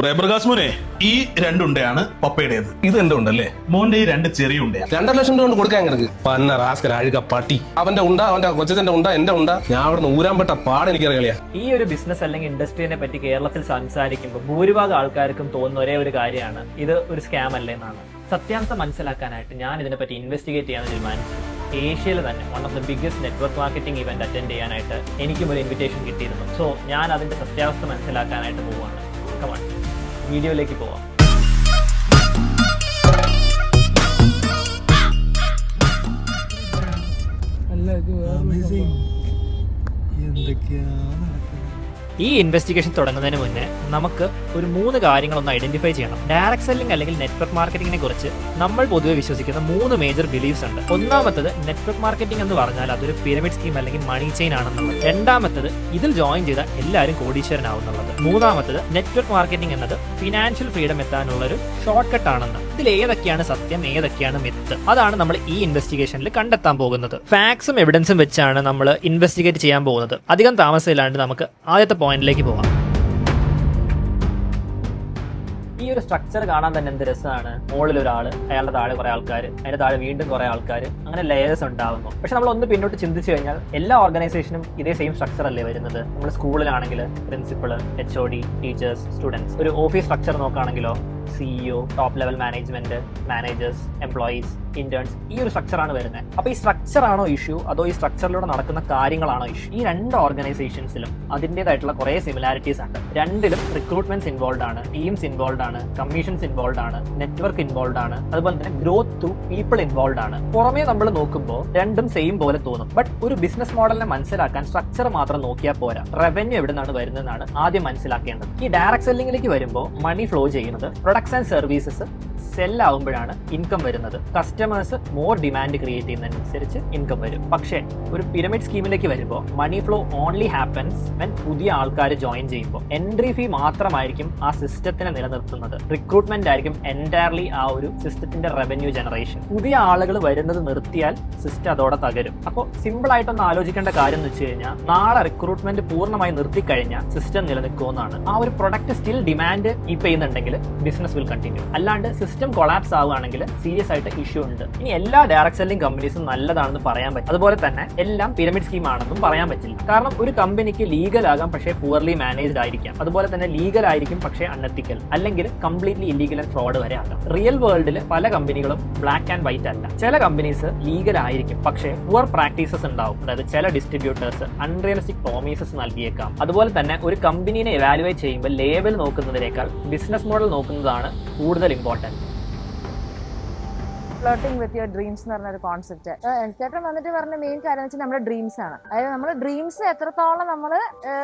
പ്രേമപ്രകാശ് മോനെ, ഈ രണ്ടുണ്ടയാണ് പപ്പയുടേത്. ഇത് എന്റെ ഉണ്ടല്ലേ? മോന്റെ ഈ രണ്ട് ചെറിയ ഉണ്ടയാണ്. 2.5 ലക്ഷം കൊണ്ട് കൊടുക്കാൻ കിടക്ക് പന്ന റാസ്കൽ അഴുക പട്ടി. അവന്റെ ഉണ്ട, അവന്റെ കൊച്ചന്റെ ഉണ്ട, എന്റെ ഉണ്ട. ഞാൻ അവിടെ നിന്ന് ഊരാൻ പെട്ട പാട് എനിക്കറിയാ. ഈ ഒരു ബിസിനസ് അല്ലെങ്കിൽ ഇൻഡസ്ട്രീനെ പറ്റി കേരളത്തിൽ സംസാരിക്കുമ്പോൾ ഭൂരിഭാഗം ആൾക്കാർക്കും തോന്നുന്ന ഒരേ ഒരു കാര്യമാണ് ഇത് ഒരു സ്കാം അല്ലേ എന്നാണ്. സത്യാംശം മനസ്സിലാക്കാനായിട്ട് ഞാൻ ഇതിനെപ്പറ്റി ഇൻവെസ്റ്റിഗേറ്റ് ചെയ്യാൻ തീരുമാനിച്ചു. ഏഷ്യയിൽ തന്നെ one of the biggest network marketing event attend ചെയ്യാനായിട്ട് എനിക്കും ഒരു ഇൻവിറ്റേഷൻ കിട്ടിയിരുന്നു. സോ ഞാൻ അതിന്റെ സത്യാവസ്ഥ മനസ്സിലാക്കാനായിട്ട് പോവുകയാണ്. കമാൺ, വീഡിയോയിലേക്ക് പോവാം. ഈ ഇൻവെസ്റ്റിഗേഷൻ തുടങ്ങുന്നതിന് മുന്നേ നമുക്ക് ഒരു 3 കാര്യങ്ങളൊന്ന് ഐഡന്റിഫൈ ചെയ്യണം. ഡയറക്ട് സെല്ലിംഗ് അല്ലെങ്കിൽ നെറ്റ്വർക്ക് മാർക്കറ്റിംഗിനെ കുറിച്ച് നമ്മൾ പൊതുവെ വിശ്വസിക്കുന്ന 3 മേജർ ബിലീഫ്സ് ഉണ്ട്. ഒന്നാമത്തത്, നെറ്റ്വർക്ക് മാർക്കറ്റിംഗ് എന്ന് പറഞ്ഞാൽ അതൊരു പിരമിഡ് സ്കീം അല്ലെങ്കിൽ മണി ചെയിൻ ആണെന്നുള്ളത്. രണ്ടാമത്തത്, ഇതിൽ ജോയിൻ ചെയ്ത എല്ലാവരും കോടീശ്വരനാവുന്നുള്ളത്. മൂന്നാമത്തത്, നെറ്റ്വർക്ക് മാർക്കറ്റിംഗ് എന്നത് ഫിനാൻഷ്യൽ ഫ്രീഡം എത്താനുള്ള ഒരു ഷോർട്ട് കട്ട് ആണെന്ന്. ഇതിൽ ഏതൊക്കെയാണ് സത്യം, ഏതൊക്കെയാണ് മിത്ത്, അതാണ് നമ്മൾ ഈ ഇൻവെസ്റ്റിഗേഷനിൽ കണ്ടെത്താൻ പോകുന്നത്. ഫാക്ട്സും എവിഡൻസും വെച്ചാണ് നമ്മൾ ഇൻവെസ്റ്റിഗേറ്റ് ചെയ്യാൻ പോകുന്നത്. അധികം താമസമില്ലാണ്ട് നമുക്ക് ആദ്യത്തെ പോയിന്റിലേക്ക് പോവാം. ഈ ഒരു സ്ട്രക്ചർ കാണാൻ തന്നെ എന്ത് രസമാണ്. മുകളിൽ ഒരാള്, അയാളുടെ താഴെ കുറെ ആൾക്കാർ, അതിന്റെ താഴെ വീണ്ടും കുറെ ആൾക്കാർ, അങ്ങനെ ലെയേഴ്സ് ഉണ്ടാകുന്നു. പക്ഷെ നമ്മൾ ഒന്ന് പിന്നോട്ട് ചിന്തിച്ചു കഴിഞ്ഞാൽ എല്ലാ ഓർഗനൈസേഷനും ഇതേ സെയിം സ്ട്രക്ചർ അല്ലേ വരുന്നത്. നമ്മൾ സ്കൂളിലാണെങ്കിൽ പ്രിൻസിപ്പൾ, HOD, ടീച്ചേഴ്സ്, സ്റ്റുഡൻസ്. ഒരു ഓഫീസ് സ്ട്രക്ചർ നോക്കുകയാണെങ്കിലോ CEO, top level management, managers, employees, interns, ഈ ഒരു സ്ട്രക്ചറാണ് വരുന്നത്. അപ്പൊ ഈ സ്ട്രക്ചർ ആണോ ഇഷ്യൂ, അതോ ഈ സ്ട്രക്ചറിലൂടെ നടക്കുന്ന കാര്യങ്ങളാണോ ഇഷ്യൂ? ഈ രണ്ട് ഓർഗനൈസേഷൻസിലും അതിൻ്റെതായിട്ടുള്ള കുറെ സിമിലാരിറ്റീസ് ഉണ്ട്. രണ്ടിലും റിക്രൂട്ട്മെന്റ്സ് ഇൻവോൾവ് ആണ്, ടീംസ് ഇൻവോൾവ് ആണ്, കമ്മീഷൻസ് ഇൻവോൾവ് ആണ്, നെറ്റ്വർക്ക് ഇൻവോൾവ് ആണ്, അതുപോലെ തന്നെ ഗ്രോത്ത് ടു പീപ്പിൾ ഇൻവോൾവ് ആണ്. പുറമേ നമ്മൾ നോക്കുമ്പോൾ രണ്ടും സെയിം പോലെ തോന്നും. ബട്ട് ഒരു ബിസിനസ് മോഡലിനെ മനസ്സിലാക്കാൻ സ്ട്രക്ചർ മാത്രം നോക്കിയാൽ പോരാ. റവന്യൂ എവിടെ നിന്നാണ് വരുന്നതെന്നാണ് ആദ്യം മനസ്സിലാക്കേണ്ടത്. ഈ ഡയറക്ട് സെല്ലിംഗിലേക്ക് വരുമ്പോൾ മണി ഫ്ലോ ചെയ്യുന്നത് പ്രൊഡക്ട്സ് ആൻഡ് സർവീസസ് സെൽ ആവുമ്പോഴാണ് ഇൻകം വരുന്നത്. കസ്റ്റമേഴ്സ് മോർ ഡിമാൻഡ് ക്രിയേറ്റ് ചെയ്യുന്നതിനനുസരിച്ച് ഇൻകം വരും. പക്ഷേ ഒരു പിരമിഡ് സ്കീമിലേക്ക് വരുമ്പോൾ money flow only happens when പുതിയ ആൾക്കാർ ജോയിൻ ചെയ്യുമ്പോൾ. എൻട്രി ഫീ മാത്രമായിരിക്കും ആ സിസ്റ്റത്തിനെ നിലനിർത്തുന്നത്. റിക്രൂട്ട്മെന്റ് ആയിരിക്കും എൻറ്റയർലി ആ ഒരു സിസ്റ്റത്തിന്റെ റവന്യൂ ജനറേഷൻ. പുതിയ ആളുകൾ വരുന്നത് നിർത്തിയാൽ സിസ്റ്റം അതോടെ തകരും. അപ്പോൾ സിമ്പിൾ ആയിട്ടൊന്ന് ആലോചിക്കേണ്ട കാര്യം എന്ന് വെച്ച് കഴിഞ്ഞാൽ, നാളെ റിക്രൂട്ട്മെന്റ് പൂർണ്ണമായി നിർത്തിക്കഴിഞ്ഞാൽ സിസ്റ്റം നിലനിൽക്കുമെന്നാണ്. ആ ഒരു പ്രൊഡക്റ്റ് സ്റ്റിൽ ഡിമാൻഡ് കീപ്പ് ചെയ്യുന്നുണ്ടെങ്കിൽ ബിസിനസ് വിൽ കണ്ടിന്യൂ. അല്ലാണ്ട് സിസ്റ്റം കൊളാപ്സ് ആവുകയാണെങ്കിൽ സീരിയസ് ആയിട്ട് ഇഷ്യൂ ഉണ്ട്. ഇനി എല്ലാ ഡയറക്ട് സെല്ലിംഗ് കമ്പനീസും നല്ലതാണെന്ന് പറയാൻ പറ്റും. അതുപോലെ തന്നെ എല്ലാം പിരമിഡ് സ്കീം ആണെന്നും പറയാൻ പറ്റില്ല. കാരണം ഒരു കമ്പനിക്ക് ലീഗൽ ആകാം, പക്ഷേ പുവർലി മാനേജ്ഡ് ആയിരിക്കാം. അതുപോലെ തന്നെ ലീഗൽ ആയിരിക്കും, പക്ഷേ അൺഎത്തിക്കൽ, അല്ലെങ്കിൽ കംപ്ലീറ്റ്ലി ഇല്ലീഗൽ ആൻഡ് ഫ്രോഡ് വരെ ആകാം. റിയൽ വേൾഡിൽ പല കമ്പനികളും ബ്ലാക്ക് ആൻഡ് വൈറ്റ് അല്ല. ചില കമ്പനീസ് ലീഗൽ ആയിരിക്കും, പക്ഷേ പുവർ പ്രാക്ടീസസ് ഉണ്ടാവും. അതായത് ചില ഡിസ്ട്രിബ്യൂട്ടേഴ്സ് അൺറിയലിസ്റ്റിക് പ്രോമിസസ് നൽകിയേക്കാം. അതുപോലെ തന്നെ ഒരു കമ്പനീനെ എവാലുവേറ്റ് ചെയ്യുമ്പോൾ ലേബൽ നോക്കുന്നതിനേക്കാൾ ബിസിനസ് മോഡൽ നോക്കുന്നതാണ് കൂടുതൽ important. Floating with your dreams എന്ന് പറഞ്ഞൊരു കോൺസെപ്റ്റ് ചേട്ടൻ വന്നിട്ട് പറഞ്ഞ മെയിൻ കാര്യം വെച്ചാൽ നമ്മുടെ ഡ്രീംസ് ആണ്. അതായത് നമ്മുടെ ഡ്രീംസ് എത്രത്തോളം നമ്മൾ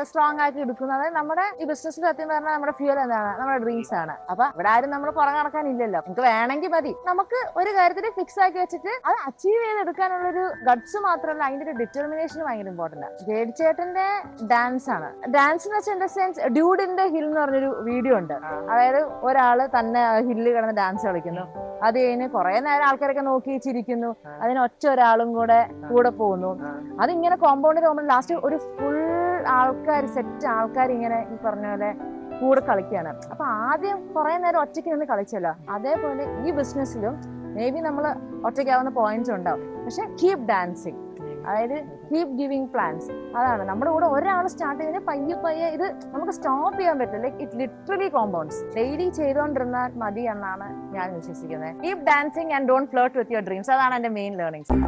സ്ട്രോങ് ആക്കി എടുക്കുന്നത്, അതായത് നമ്മുടെ ഈ ബിസിനസ്സിൽ സത്യം പറഞ്ഞാൽ നമ്മുടെ ഫ്യൂൽ എന്താണ്, നമ്മുടെ ഡ്രീംസ് ആണ്. അപ്പൊ ഇവിടെ ആരും നമ്മൾ പുറകെ നടക്കാനില്ലല്ലോ. നമുക്ക് വേണമെങ്കിൽ മതി. നമുക്ക് ഒരു കാര്യത്തിൽ ഫിക്സ് ആക്കി വെച്ചിട്ട് അത് അച്ചീവ് ചെയ്തെടുക്കാനുള്ള ഒരു ഗഡ്സ് മാത്രമല്ല, അതിന്റെ ഒരു ഡിറ്റർമിനേഷൻ ഭയങ്കര ഇമ്പോർട്ടന്റ് ആണ്. ജേഡ് ചേട്ടന്റെ ഡാൻസ് ആണ്. ഡാൻസ് എന്ന് വെച്ചാൽ in the sense dude in the hill എന്ന് പറഞ്ഞൊരു വീഡിയോ ഉണ്ട്. അതായത് ഒരാള് തന്നെ ഹില്ല് കിടന്ന് ഡാൻസ് കളിക്കുന്നു. അത് കഴിഞ്ഞ് കുറെ നേരം ആൾക്കാരൊക്കെ നോക്കി ചിരിക്കുന്നു. അതിന് ഒറ്റ ഒരാളും കൂടെ പോകുന്നു. അതിങ്ങനെ കോമ്പൗണ്ടിൽ പോകുമ്പോൾ ലാസ്റ്റ് ഒരു ഫുൾ ആൾക്കാർ, സെറ്റ് ആൾക്കാർ ഇങ്ങനെ ഈ പറഞ്ഞ പോലെ കൂടെ കളിക്കുകയാണ്. അപ്പൊ ആദ്യം കുറെ നേരം ഒറ്റയ്ക്ക് നിന്ന് കളിച്ചല്ലോ. അതേപോലെ ഈ ബിസിനസ്സിലും മേ ബി നമ്മൾ ഒറ്റയ്ക്കാവുന്ന പോയിന്റ്സ് ഉണ്ടാവും, പക്ഷെ കീപ് ഡാൻസിങ്, അതായത് കീപ് ഗിവിങ് പ്ലാൻസ്. അതാണ് നമ്മുടെ കൂടെ ഒരാൾ സ്റ്റാർട്ട് ചെയ്തതിന് പയ്യെ ഇത് നമുക്ക് സ്റ്റോപ്പ് ചെയ്യാൻ പറ്റില്ല. Like it literally compounds. Daily ചെയ്തുകൊണ്ടിരുന്നാൽ മതി എന്നാണ് ഞാൻ വിശ്വസിക്കുന്നത്. Keep dancing and don't flirt with your dreams. അതാണ് എന്റെ മെയിൻ ലേണിംഗ്സ്.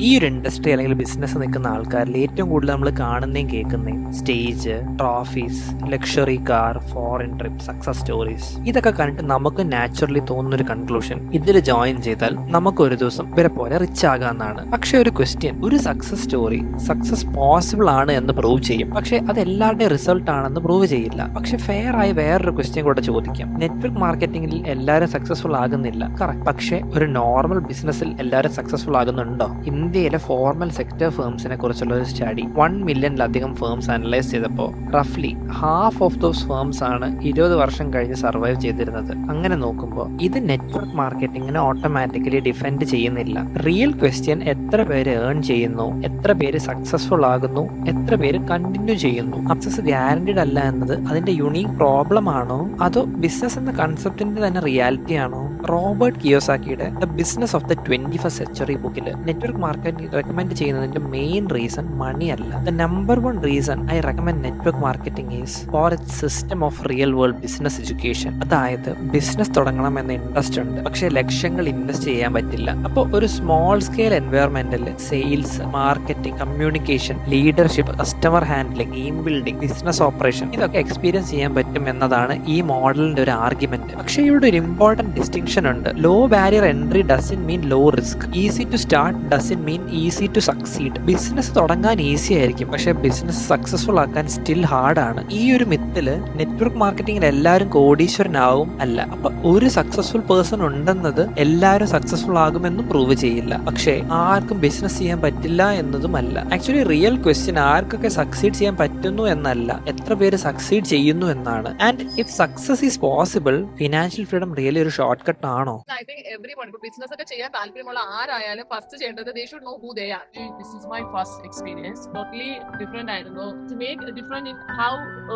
ഈ ഒരു ഇൻഡസ്ട്രി അല്ലെങ്കിൽ ബിസിനസ് നിൽക്കുന്ന ആൾക്കാരിൽ ഏറ്റവും കൂടുതൽ നമ്മൾ കാണുന്നതും കേൾക്കുന്നതും stage, trophies, luxury car, foreign trip, success stories, ഇതൊക്കെ കണ്ടിട്ട് നമുക്ക് നാച്ചുറലി തോന്നുന്നൊരു കൺക്ലൂഷൻ, ഇതിൽ ജോയിൻ ചെയ്താൽ നമുക്ക് ഒരു ദിവസം ഇവരെ പോലെ റിച്ച് ആകാമെന്നാണ്. പക്ഷെ ഒരു ക്വസ്റ്റ്യൻ, ഒരു സക്സസ് സ്റ്റോറി സക്സസ് പോസിബിൾ ആണ് എന്ന് പ്രൂവ് ചെയ്യും, പക്ഷെ അത് എല്ലാവരുടെയും റിസൾട്ട് ആണെന്ന് പ്രൂവ് ചെയ്യില്ല. പക്ഷെ ഫെയർ ആയി വേറൊരു ക്വസ്റ്റ്യൻ കൂടെ ചോദിക്കാം. നെറ്റ്വർക്ക് മാർക്കറ്റിംഗിൽ എല്ലാവരും സക്സസ്ഫുൾ ആകുന്നില്ല, കറക്റ്റ്. പക്ഷെ ഒരു നോർമൽ ബിസിനസ്സിൽ എല്ലാവരും സക്സസ്ഫുൾ ആകുന്നുണ്ടോ? ഇന്ത്യയിലെ ഫോർമൽ സെക്ടർ ഫേംസിനെ കുറിച്ചുള്ള ഒരു സ്റ്റഡി 1 മില്യണിലധികം ഫേംസ് അനലൈസ് ചെയ്തപ്പോൾ റഫ്ലി ഹാഫ് ഓഫ് ദോസ് ഫേംസ് ആണ് 20 വർഷം കഴിഞ്ഞ് സർവൈവ് ചെയ്തിരുന്നത്. അങ്ങനെ നോക്കുമ്പോൾ ഇത് നെറ്റ്വർക്ക് മാർക്കറ്റിങ്ങിനെ ഓട്ടോമാറ്റിക്കലി ഡിഫെൻഡ് ചെയ്യുന്നില്ല. റിയൽ ക്വസ്റ്റ്യൻ എത്ര പേര് ഏൺ ചെയ്യുന്നു, എത്ര പേര് സക്സസ്ഫുൾ ആകുന്നു, എത്ര പേര് കണ്ടിന്യൂ ചെയ്യുന്നു. സക്സസ് ഗ്യാരണ്ടീഡ് അല്ല എന്നത് അതിന്റെ യുണീക് പ്രോബ്ലം ആണോ അതോ ബിസിനസ് എന്ന കൺസെപ്റ്റിന്റെ തന്നെ റിയാലിറ്റി ആണോ? റോബർട്ട് കിയോസാക്കിയുടെ the business of the 21st century ബുക്കിൽ നെറ്റ്വർക്ക് മാർക്കറ്റിംഗ് റെക്കമെൻഡ് ചെയ്യുന്നതിന്റെ മെയിൻ റീസൺ മണി അല്ല. The number 1 reason I recommend network marketing is for its system of real world business education. അതായത് business തുടങ്ങണം എന്ന interest ഉണ്ട്, പക്ഷേ ലക്ഷങ്ങൾ ഇൻവെസ്റ്റ് ചെയ്യാൻ പറ്റില്ല. അപ്പോൾ ഒരു സ്മോൾ സ്കെയിൽ എൻവയോൺമെന്റിൽ sales, marketing, communication, leadership, customer handling, team building, business operation ഇതൊക്കെ എക്സ്പീരിയൻസ് ചെയ്യാൻ പറ്റും എന്നതാണ് ഈ മോഡലിന്റെ ഒരു ആർഗ്യുമെന്റ്. പക്ഷേ ഇവിടെ ഒരു ഇമ്പോർട്ടന്റ് ഡിസ്റ്റിങ്ഷൻ ഉണ്ട്. Low barrier entry doesn't mean low risk. Easy to start doesn't mean easy to succeed. Business തുടങ്ങാൻ ഈസി ആയിരിക്കും, പക്ഷെ ബിസിനസ് സക്സസ്ഫുൾ ആക്കാൻ സ്റ്റിൽ ഹാർഡ് ആണ്. ഈ ഒരു മിത്തില് നെറ്റ്വർക്ക് മാർക്കറ്റിംഗിൽ എല്ലാവരും കോടീശ്വരനാവും അല്ല. അപ്പൊ ഒരു സക്സസ്ഫുൾ പേഴ്സൺ ഉണ്ടെന്നത് എല്ലാവരും സക്സസ്ഫുൾ ആകുമെന്നും പ്രൂവ് ചെയ്യില്ല. പക്ഷേ ആർക്കും ബിസിനസ് ചെയ്യാൻ പറ്റില്ല എന്നതുമല്ല. ആക്ച്വലി റിയൽ ക്വസ്റ്റ്യൻ ആർക്കൊക്കെ സക്സീഡ് ചെയ്യാൻ പറ്റുന്നു എന്നല്ല, എത്ര പേര് സക്സീഡ് ചെയ്യുന്നു എന്നാണ്. And if success is possible, financial freedom really ഒരു ഷോർട്ട് കട്ട് ആണോ? I think everyone, ബിസിനസ് ഒക്കെ ചെയ്യാൻ താല്പര്യമുള്ള ആരായാലും ഫസ്റ്റ് ചെയ്യേണ്ടത് they should know who they are. This is my first experience. Totally different ആയിരുന്നു. To make a difference in how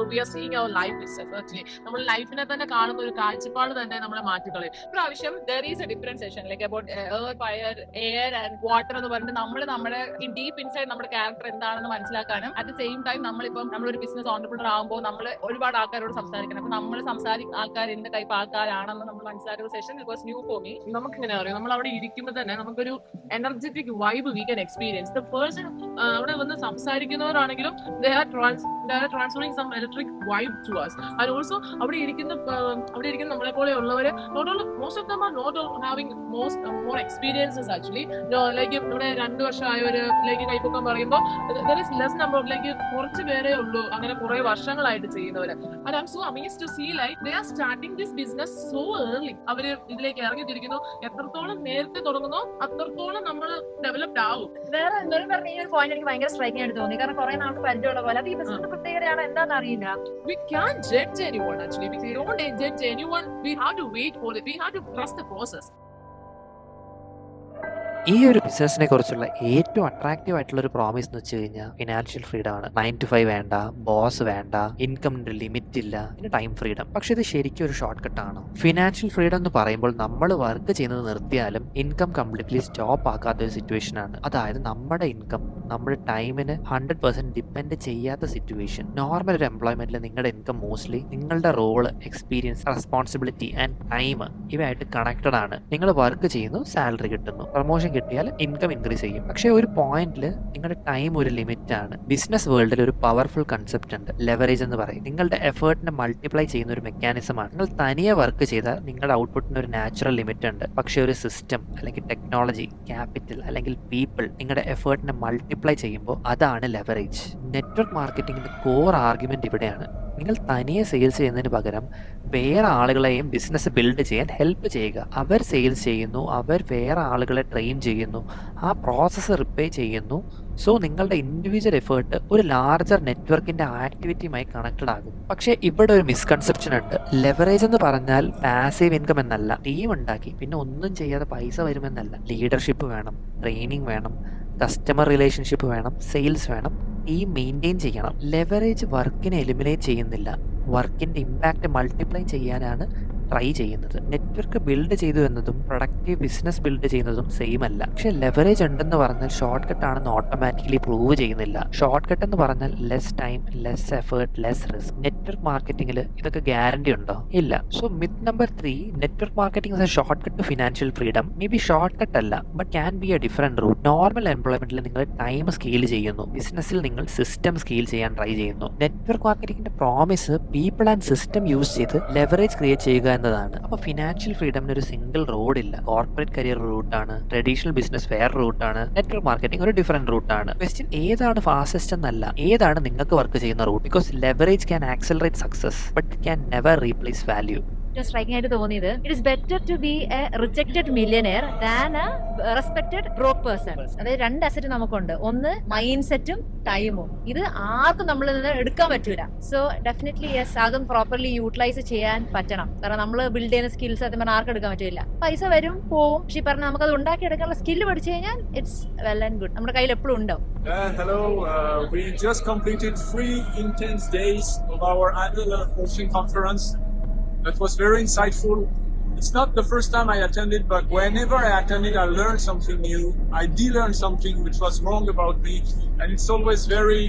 we are seeing our life itself. Actually, നമ്മൾ ലൈഫിനെ തന്നെ കാണുന്ന ഒരു കാഴ്ചപ്പാട് തന്നെ നമ്മളെ മാറ്റിക്കളയും. പ്രാവശ്യം there is a differentiation like about earth, fire, air and water എന്ന് പറഞ്ഞിട്ട് നമ്മുടെ ഡീപ്പ് ഇൻസൈഡ് നമ്മുടെ ക്യാരക്ടർ എന്താണെന്ന് മനസ്സിലാക്കാനും അറ്റ് ദ സെയിം ടൈം നമ്മളൊരു ബിസിനസ് ഓൺടർപ്രണർ ആകുമ്പോൾ നമ്മൾ ഒരുപാട് ആൾക്കാരോട് സംസാരിക്കണം. അപ്പൊ നമ്മൾ സംസാരിക്കുന്ന ആൾക്കാർ എന്ത് ടൈപ്പ് ആൾക്കാരാണെന്ന് നമ്മൾ മനസ്സിലാക്കുന്ന session it was new for me. നമുക്ക് ഇങ്ങനെ അറിയാം, നമ്മൾ അവിടെ ഇരിക്കുമ്പോൾ തന്നെ നമുക്കൊരു energetic vibe we can experience. The person അവിടെ വന്ന് സംസാരിക്കുന്നവരാണെങ്കിലും they are transferring some electric vibe to us. And also അവിടെ ഇരിക്കുന്ന നമ്മളെ പോലെ ഉള്ളവര് most of them are not having more experiences actually. Like ഇവിടെ 2 വർഷമായവര് കൈപ്പൊക്കാൻ പറയുമ്പോൾ there is less number of കുറച്ച് പേരേ ഉള്ളൂ അങ്ങനെ കുറെ വർഷങ്ങളായിട്ട് ചെയ്യുന്നവര്. And I'm so amazed to see they are starting this business so early. അവര് ഇതിലേക്ക് ഇറങ്ങിത്തിരിക്കുന്നു. എത്രത്തോളം നേരത്തെ തുടങ്ങുന്നോ അത്രത്തോളം നമ്മൾ ഡെവലപ്ഡ് ആവും. വേറെ എന്തെങ്കിലും പറഞ്ഞ ഈ ഒരു പോയിന്റ് എനിക്ക് ഭയങ്കര സ്ട്രൈക്കിംഗ് ആയിട്ട് തോന്നി. കാരണം കുറെ നാൾക്ക് പരിചയമുള്ള പോലെ അത് ഈ ബിസിനസ് പ്രത്യേകതയാണ് എന്താണെന്ന് അറിയില്ല. We can't judge anyone actually. We don't judge anyone. We have to wait for it. We have to trust the process. ഈ ഒരു ബിസിനസിനെ കുറിച്ചുള്ള ഏറ്റവും അട്രാക്റ്റീവ് ആയിട്ടുള്ള ഒരു പ്രോമിസ് എന്ന് വെച്ച് കഴിഞ്ഞാൽ ഫിനാൻഷ്യൽ ഫ്രീഡം ആണ്. 9 to 5 വേണ്ട, ബോസ് വേണ്ട, ഇൻകമിന്റെ ലിമിറ്റ് ഇല്ല, പിന്നെ ടൈം ഫ്രീഡം. പക്ഷെ ഇത് ശരിക്കും ഒരു ഷോർട്ട് കട്ട് ആണോ? ഫിനാൻഷ്യൽ ഫ്രീഡം എന്ന് പറയുമ്പോൾ നമ്മൾ വർക്ക് ചെയ്യുന്നത് നിർത്തിയാലും ഇൻകം കംപ്ലീറ്റ്ലി സ്റ്റോപ്പ് ആക്കാത്ത ഒരു സിറ്റുവേഷൻ ആണ്. അതായത് നമ്മുടെ ഇൻകം നമ്മുടെ ടൈമിന് 100% ഡിപ്പെൻഡ് ചെയ്യാത്ത സിറ്റുവേഷൻ. നോർമൽ ഒരു എംപ്ലോയ്മെന്റിൽ നിങ്ങളുടെ ഇൻകം മോസ്റ്റ്ലി നിങ്ങളുടെ role, experience, responsibility and time ഇവയായിട്ട് കണക്റ്റഡ് ആണ്. നിങ്ങൾ വർക്ക് ചെയ്യുന്നു, സാലറി കിട്ടുന്നു, പ്രൊമോഷൻ കിട്ടിയാൽ ഇൻകം ഇൻക്രീസ് ചെയ്യും. പക്ഷേ ഒരു പോയിന്റിൽ നിങ്ങളുടെ ടൈം ഒരു ലിമിറ്റ് ആണ്. ബിസിനസ് വേൾഡിൽ ഒരു പവർഫുൾ കൺസെപ്റ്റ് ഉണ്ട്, ലെവറേജ് എന്ന് പറയും. നിങ്ങളുടെ എഫേർട്ടിനെ മൾട്ടിപ്ലൈ ചെയ്യുന്ന ഒരു മെക്കാനിസമാണ്. നിങ്ങൾ തനിയെ വർക്ക് ചെയ്താൽ നിങ്ങളുടെ ഔട്ട്പുട്ടിന് ഒരു നാച്ചുറൽ ലിമിറ്റ് ഉണ്ട്. പക്ഷേ ഒരു സിസ്റ്റം അല്ലെങ്കിൽ ടെക്നോളജി, ക്യാപിറ്റൽ അല്ലെങ്കിൽ പീപ്പിൾ നിങ്ങളുടെ എഫേർട്ടിനെ മൾട്ടിപ്ലൈ ചെയ്യുമ്പോൾ അതാണ് ലെവറേജ്. നെറ്റ്വർക്ക് മാർക്കറ്റിംഗിന്റെ കോർ ആർഗ്യുമെന്റ് ഇവിടെയാണ്. നിങ്ങൾ തനിയെ സെയിൽസ് ചെയ്യുന്നതിന് പകരം വേറെ ആളുകളെയും ബിസിനസ് ബിൽഡ് ചെയ്യാൻ ഹെൽപ്പ് ചെയ്യുക. അവർ സെയിൽസ് ചെയ്യുന്നു, അവർ വേറെ ആളുകളെ ട്രെയിൻ ചെയ്യുന്നു, ആ പ്രോസസ്സ് റിപ്പേ ചെയ്യുന്നു. സോ നിങ്ങളുടെ ഇൻഡിവിജ്വൽ എഫേർട്ട് ഒരു ലാർജർ നെറ്റ്വർക്കിന്റെ ആക്ടിവിറ്റിയുമായി കണക്റ്റഡ് ആകും. പക്ഷേ ഇവിടെ ഒരു മിസ്കൺസെപ്ഷൻ ഉണ്ട്. ലെവറേജ് എന്ന് പറഞ്ഞാൽ പാസീവ് ഇൻകം എന്നല്ല. ടീം ഉണ്ടാക്കി പിന്നെ ഒന്നും ചെയ്യാതെ പൈസ വരുമെന്നല്ല. ലീഡർഷിപ്പ് വേണം, ട്രെയിനിങ് വേണം, കസ്റ്റമർ റിലേഷൻഷിപ്പ് വേണം, സെയിൽസ് വേണം, ടീം മെയിൻറ്റെയിൻ ചെയ്യണം. ലെവറേജ് വർക്കിനെ എലിമിനേറ്റ് ചെയ്യുന്നില്ല, വർക്കിന്റെ ഇമ്പാക്റ്റ് മൾട്ടിപ്ലൈ ചെയ്യാനാണ് ട്രൈ ചെയ്യുന്നത്. നെറ്റ്വർക്ക് ബിൽഡ് ചെയ്തു എന്നതും പ്രൊഡക്റ്റീവ് ബിസിനസ് ബിൽഡ് ചെയ്യുന്നതും സെയിം അല്ല. പക്ഷെ ലെവറേജ് ഉണ്ടെന്ന് പറഞ്ഞാൽ ഷോർട്ട് കട്ട് ആണെന്ന് ഓട്ടോമാറ്റിക്കലി പ്രൂവ് ചെയ്യുന്നില്ല. ഷോർട്ട് കട്ട് എന്ന് പറഞ്ഞാൽ less time, less effort, less risk. Network മാർക്കറ്റിംഗിൽ ഇതൊക്കെ ഗ്യാരണ്ടി ഉണ്ടോ? ഇല്ല. So myth number 3, network marketing is A shortcut to financial freedom. May be shortcut അല്ല, but can be a different route. Normal എംപ്ലോയ്മെന്റിൽ നിങ്ങൾ ടൈം സ്കെയിൽ ചെയ്യുന്നു, ബിസിനസ്സിൽ നിങ്ങൾ സിസ്റ്റം സ്കെയിൽ ചെയ്യാൻ ട്രൈ ചെയ്യുന്നു. നെറ്റ്വർക്ക് മാർക്കറ്റിംഗിന്റെ promise people and system use ചെയ്ത് ലെവറേജ് ക്രിയേറ്റ് ചെയ്യുക എന്നതാണ്. അപ്പൊ ഫിനാൻഷ്യൽ ഫ്രീഡമിന് ഒരു സിംഗിൾ റോഡ് ഇല്ല. കോർപ്പറേറ്റ് കരിയർ റൂട്ടാണ്, ട്രഡീഷണൽ ബിസിനസ് വേറെ റൂട്ടാണ്, നെറ്റ്വർക്ക് മാർക്കറ്റിംഗ് ഒരു ഡിഫറെന്റ് റൂട്ടാണ്. ക്വസ്റ്റ്യൻ ഏതാണ് ഫാസ്റ്റസ്റ്റ് എന്നല്ല, ഏതാണ് നിങ്ങൾക്ക് വർക്ക് ചെയ്യുന്ന root. Because leverage can accelerate success but can never replace value. ഏറ്റവും സ്ട്രൈക്കിംഗ് ആയിട്ട് തോന്നിയത് it is better to be a rejected millionaire than a respected broke person. അതായത് 2 അസറ്റ് നമുക്കുണ്ട്, ഒന്ന് മൈൻഡ് സെറ്റും ടൈമും. ഇത് ആർക്കും നമ്മളിൽ നിന്ന് എടുക്കാൻ പറ്റൂല. സോ ഡെഫിനറ്റ്ലി യെസ്, അതും പ്രോപ്പർലി യൂട്ടിലൈസ് ചെയ്യാൻ പറ്റണം. കാരണം നമ്മൾ ബിൽഡ് ചെയ്യുന്ന സ്കിൽസ് സത്യം പറഞ്ഞാൽ ആർക്കും എടുക്കാൻ പറ്റില്ല. പൈസ വരും പോവും, പക്ഷെ പറഞ്ഞ നമുക്കത് ഉണ്ടാക്കിയെടുക്കാനുള്ള സ്കില്ല് പഠിച്ചു കഴിഞ്ഞാൽ ഇറ്റ്സ് വെൽ ആൻഡ് ഗുഡ്. നമ്മുടെ കയ്യിൽ എപ്പോഴും ഉണ്ടാവും. Hello, we just completed 3 intense days of our annual coaching conference. That was very insightful. It's not the first time I attended, but whenever I attended, I learned something new. I de-learned something which was wrong about me, and it's always very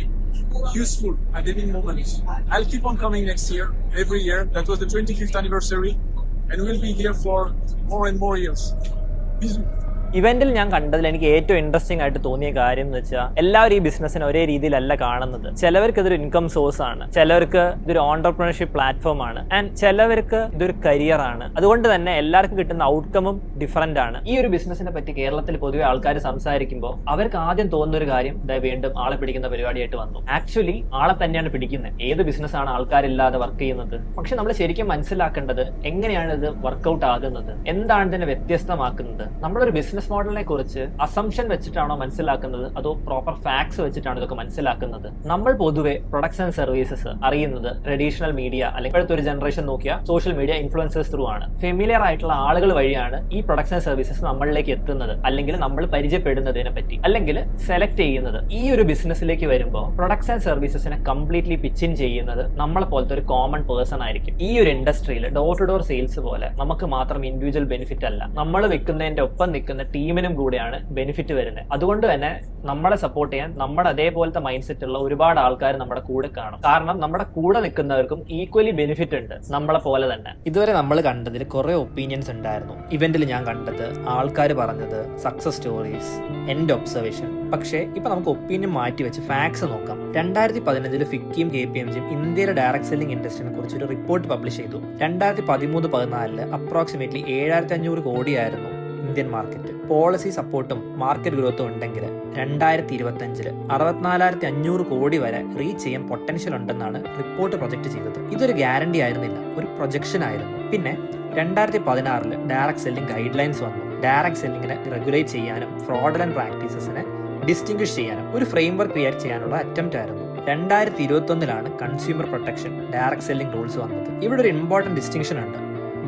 useful at any moment. I'll keep on coming next year, every year. That was the 25th anniversary, and we'll be here for more and more years. Bisous. ഇവന്റിൽ ഞാൻ കണ്ടതിൽ എനിക്ക് ഏറ്റവും interesting ആയിട്ട് തോന്നിയ കാര്യം എന്ന് വെച്ചാൽ എല്ലാവരും ഈ ബിസിനസ്സിനെ ഒരേ രീതിയിലല്ല കാണുന്നത്. ചിലവർക്ക് ഇതൊരു ഇൻകം സോഴ്സ് ആണ്, ചിലവർക്ക് ഇതൊരു ഓണ്ടർപ്രണർഷിപ്പ് പ്ലാറ്റ്ഫോം ആണ്, ആൻഡ് ചിലവർക്ക് ഇതൊരു കരിയർ ആണ്. അതുകൊണ്ട് തന്നെ എല്ലാവർക്കും കിട്ടുന്ന ഔട്ട്കമും ഡിഫറന്റ് ആണ്. ഈ ഒരു ബിസിനസിനെ പറ്റി കേരളത്തിൽ പൊതുവെ ആൾക്കാർ സംസാരിക്കുമ്പോൾ അവർക്ക് ആദ്യം തോന്നുന്ന ഒരു കാര്യം വീണ്ടും ആളെ പിടിക്കുന്ന പരിപാടിയായിട്ട് വന്നു. ആക്ച്വലി ആളെ തന്നെയാണ് പിടിക്കുന്നത്. ഏത് ബിസിനസ്സാണ് ആൾക്കാരില്ലാതെ വർക്ക് ചെയ്യുന്നത്? പക്ഷെ നമ്മൾ ശരിക്കും മനസ്സിലാക്കേണ്ടത് എങ്ങനെയാണ് ഇത് വർക്ക്ഔട്ട് ആകുന്നത്, എന്താണ് ഇതിനെ വ്യത്യസ്തമാക്കുന്നത്. നമ്മളൊരു ബിസിനസ് മോഡലിനെ കുറിച്ച് അസംഷൻ വെച്ചിട്ടാണോ മനസ്സിലാക്കുന്നത്, അതോ പ്രോപ്പർ ഫാക്ട്സ് വെച്ചിട്ടാണ് ഇതൊക്കെ മനസ്സിലാക്കുന്നത്? നമ്മൾ പൊതുവെ പ്രൊഡക്ട്സ് ആൻഡ് സർവീസസ് അറിയുന്നത് ട്രഡീഷണൽ മീഡിയ അല്ലെങ്കിൽ ഇപ്പോഴത്തെ ഒരു ജനറേഷൻ നോക്കിയാൽ സോഷ്യൽ മീഡിയ ഇൻഫ്ലുവൻസേഴ്സ് ത്രൂ ആണ്. ഫെമിലിയർ ആയിട്ടുള്ള ആളുകൾ വഴിയാണ് ഈ പ്രൊഡക്ട്സ് ആൻഡ് സർവീസസ് നമ്മളിലേക്ക് എത്തുന്നത്, അല്ലെങ്കിൽ നമ്മൾ പരിചയപ്പെടുന്നതിനെ പറ്റി, അല്ലെങ്കിൽ സെലക്ട് ചെയ്യുന്നത്. ഈ ഒരു ബിസിനസ്സിലേക്ക് വരുമ്പോൾ പ്രൊഡക്ട്സ് ആൻഡ് സർവീസസിനെ കംപ്ലീറ്റ്ലി പിച്ചിൻ ചെയ്യുന്നത് നമ്മളെ പോലത്തെ ഒരു കോമൺ പേഴ്സൺ ആയിരിക്കും. ഈ ഒരു ഇൻഡസ്ട്രിയിൽ ഡോർ ടു ഡോർ സെയിൽസ് പോലെ നമുക്ക് മാത്രം ഇൻഡിവിജ്വൽ ബെനിഫിറ്റ് അല്ല, നമ്മൾ വെക്കുന്നതിന്റെ ഒപ്പം നിൽക്കുന്ന ടീമിനും കൂടെയാണ് ബെനിഫിറ്റ് വരുന്നത്. അതുകൊണ്ട് തന്നെ നമ്മളെ സപ്പോർട്ട് ചെയ്യാൻ നമ്മുടെ അതേപോലത്തെ മൈൻഡ് സെറ്റ് ഉള്ള ഒരുപാട് ആൾക്കാർ നമ്മുടെ കൂടെ കാണും. കാരണം നമ്മുടെ കൂടെ നിൽക്കുന്നവർക്കും ഈക്വലി ബെനിഫിറ്റ് ഉണ്ട് നമ്മളെ പോലെ തന്നെ. ഇതുവരെ നമ്മൾ കണ്ടതിൽ കുറെ ഒപ്പീനിയൻസ് ഉണ്ടായിരുന്നു. ഇവന്റിൽ ഞാൻ കണ്ടത് ആൾക്കാർ പറഞ്ഞത് സക്സസ് സ്റ്റോറീസ്, എൻഡ് ഒബ്സർവേഷൻ. പക്ഷേ ഇപ്പൊ നമുക്ക് ഒപ്പീനിയൻ മാറ്റി വെച്ച് ഫാക്ട്സ് നോക്കാം. 2015 ഫിക്കിയും KPMGയും ഇന്ത്യയിലെ ഡയറക്ട് സെല്ലിംഗ് ഇൻഡസ്ട്രിനെ കുറിച്ച് ഒരു റിപ്പോർട്ട് പബ്ലിഷ് ചെയ്തു. 2013-14 അപ്രോക്സിമേറ്റ്ലി 7500 കോടിയായിരുന്നു ഇന്ത്യൻ മാർക്കറ്റ്. പോളിസി സപ്പോർട്ടും മാർക്കറ്റ് ഗ്രോത്തും ഉണ്ടെങ്കിൽ 2025 64,500 കോടി വരെ റീച്ച് ചെയ്യാൻ പൊട്ടൻഷ്യൽ ഉണ്ടെന്നാണ് റിപ്പോർട്ട് പ്രൊജക്ട് ചെയ്തത്. ഇതൊരു ഗ്യാരണ്ടി ആയിരുന്നില്ല, ഒരു പ്രൊജക്ഷൻ ആയിരുന്നു. പിന്നെ 2016 ഡയറക്ട് സെല്ലിംഗ് ഗൈഡ് ലൈൻസ് വന്നു. ഡയറക്ട് സെല്ലിങ്ങിനെ റെഗുലേറ്റ് ചെയ്യാനും ഫ്രോഡലന്റ് പ്രാക്ടീസസിനെ ഡിസ്റ്റിംഗ്വിഷ് ചെയ്യാനും ഒരു ഫ്രെയിംവർക്ക് ക്രിയേറ്റ് ചെയ്യാനുള്ള അറ്റംപ്റ്റ് ആയിരുന്നു. 2021 consumer protection direct selling rules വന്നത്. ഇവിടെ ഒരു ഇമ്പോർട്ടന്റ് ഡിസ്റ്റിങ്ഷൻ ഉണ്ട്.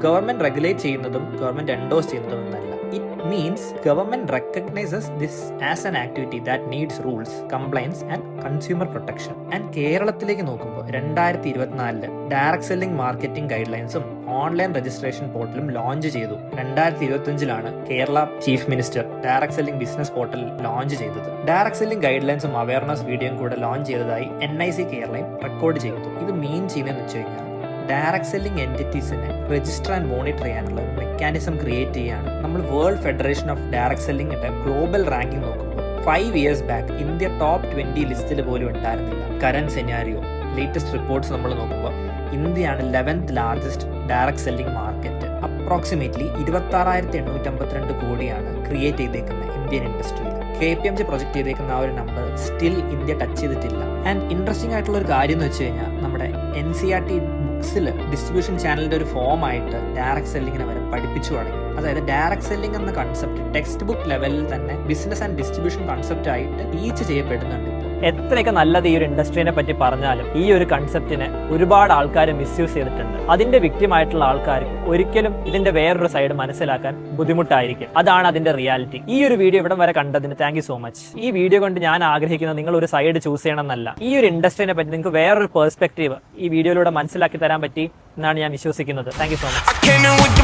ഗവൺമെന്റ് റെഗുലേറ്റ് ചെയ്യുന്നതും ഗവൺമെന്റ് എൻഡോസ് ചെയ്യുന്നതും എന്നല്ല. It means government recognizes this as an activity that needs rules, compliance and consumer protection. And കേരളത്തിലേക്ക് നോക്കുമ്പോൾ 2024 ഡയറക്ട് സെല്ലിംഗ് മാർക്കറ്റിംഗ് ഗൈഡ് ലൈൻസും ഓൺലൈൻ രജിസ്ട്രേഷൻ പോർട്ടലും ലോഞ്ച് ചെയ്തു. 2025 Kerala chief minister direct selling business portal launch ചെയ്തത്. Direct selling guide ലൈൻസും awareness വീഡിയോയും കൂടെ launch ചെയ്തതായി NIC കേരളയും റെക്കോർഡ് ചെയ്തു. ഇത് മീൻ ചെയ്യുന്നതെന്ന് വെച്ച് കഴിഞ്ഞാൽ ഡയറക്ട് സെല്ലിംഗ് എൻറ്റിറ്റീസിനെ രജിസ്റ്റർ ആൻഡ് മോണിറ്റർ ചെയ്യാനുള്ള ഒരു മെക്കാനിസം ക്രിയേറ്റ് ചെയ്യുകയാണ്. നമ്മൾ വേൾഡ് ഫെഡറേഷൻ ഓഫ് ഡയറക്ട് സെല്ലിംഗിന്റെ ഗ്ലോബൽ റാങ്കിങ് നോക്കുമ്പോൾ 5 years ബാക്ക് ഇന്ത്യ ടോപ്പ് 20 ലിസ്റ്റിൽ പോലും ഉണ്ടായിരുന്നില്ല. കറന്റ് സെനാരിയോ ലേറ്റസ്റ്റ് റിപ്പോർട്ട്സ് നമ്മൾ നോക്കുമ്പോൾ ഇന്ത്യയാണ് 11th largest direct selling market. Approximately 26,852 കോടിയാണ് ക്രിയേറ്റ് ചെയ്തേക്കുന്നത് ഇന്ത്യൻ ഇൻഡസ്ട്രിയിൽ. KPMG പ്രൊജക്ട് ചെയ്തേക്കുന്ന ആ ഒരു നമ്പർ സ്റ്റിൽ ഇന്ത്യ ടച്ച് ചെയ്തിട്ടില്ല. ആൻഡ് ഇൻട്രസ്റ്റിംഗ് ആയിട്ടുള്ള ഒരു കാര്യം എന്ന് വെച്ച് കഴിഞ്ഞാൽ നമ്മുടെ NCERT ബുക്സിൽ ഡിസ്ട്രിബ്യൂഷൻ ചാനലിന്റെ ഒരു ഫോം ആയിട്ട് ഡയറക്ട് സെല്ലിങ്ങിനെ വരെ പഠിപ്പിച്ചു തുടങ്ങി. അതായത് ഡയറക്ട് സെല്ലിംഗ് എന്ന കൺസെപ്റ്റ് ടെക്സ്റ്റ് ബുക്ക് ലെവലിൽ തന്നെ ബിസിനസ് ആൻഡ് ഡിസ്ട്രിബ്യൂഷൻ കൺസെപ്റ്റ് ആയിട്ട് ടീച്ച് ചെയ്യപ്പെടുന്നുണ്ട്. എത്രയൊക്കെ നല്ലത് ഈ ഒരു ഇൻഡസ്ട്രീനെ പറ്റി പറഞ്ഞാലും ഈ ഒരു കൺസെപ്റ്റിനെ ഒരുപാട് ആൾക്കാർ മിസ്യൂസ് ചെയ്തിട്ടുണ്ട്. അതിന്റെ വിക്ടിമായിട്ടുള്ള ആൾക്കാർക്ക് ഒരിക്കലും ഇതിന്റെ വേറൊരു സൈഡ് മനസ്സിലാക്കാൻ ബുദ്ധിമുട്ടായിരിക്കും. അതാണ് അതിന്റെ റിയാലിറ്റി. ഈ ഒരു വീഡിയോ ഇവിടെ വരെ കണ്ടതിന് താങ്ക് യു സോ മച്ച്. ഈ വീഡിയോ കൊണ്ട് ഞാൻ ആഗ്രഹിക്കുന്നത് നിങ്ങൾ ഒരു സൈഡ് ചൂസ് ചെയ്യണം എന്നല്ല. ഈ ഒരു ഇൻഡസ്ട്രീനെ പറ്റി നിങ്ങൾക്ക് വേറൊരു പെർസ്പെക്റ്റീവ് ഈ വീഡിയോയിലൂടെ മനസ്സിലാക്കി തരാൻ പറ്റി എന്നാണ് ഞാൻ വിശ്വസിക്കുന്നത്. Thank you so much.